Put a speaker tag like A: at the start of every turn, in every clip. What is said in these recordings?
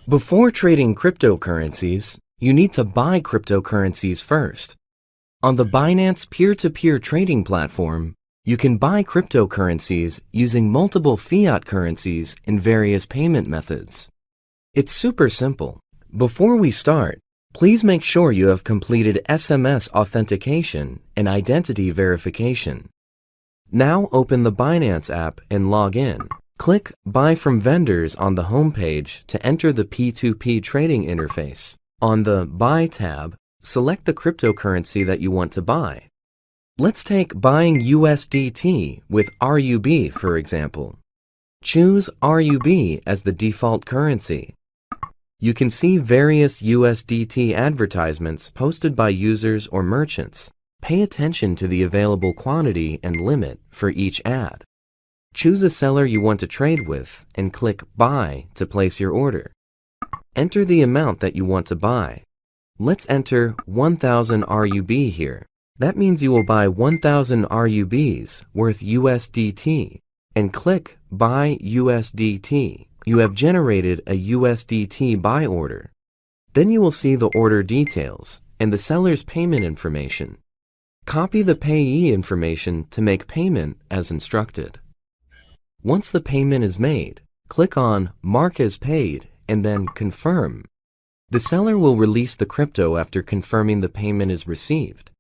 A: Before trading cryptocurrencies, you need to buy cryptocurrencies first. On the Binance peer-to-peer trading platform, you can buy cryptocurrencies using multiple fiat currencies in various payment methods. It's super simple. Before we start, please make sure you have completed SMS authentication and identity verification. Now open the Binance app and log in. Click Buy from Vendors on the home page to enter the P2P trading interface. On the Buy tab, select the cryptocurrency that you want to buy. Let's take buying USDT with RUB, for example. Choose RUB as the default currency. You can see various USDT advertisements posted by users or merchants. Pay attention to the available quantity and limit for each ad. Choose a seller you want to trade with and click Buy to place your order. Enter the amount that you want to buy. Let's enter 1,000 RUB here. That means you will buy 1,000 RUBs worth USDT and click Buy USDT. You have generated a USDT buy order. Then you will see the order details and the seller's payment information. Copy the payee information to make payment as instructed. Once the payment is made, click on Mark as Paid and then Confirm. The seller will release the crypto after confirming the payment is received,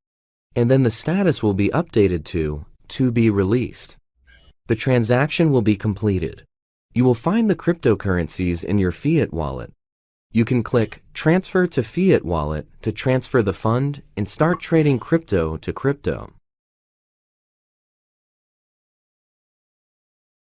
A: and then the status will be updated to be released. The transaction will be completed. You will find the cryptocurrencies in your fiat wallet. You can click Transfer to Fiat Wallet to transfer the fund and start trading crypto to crypto.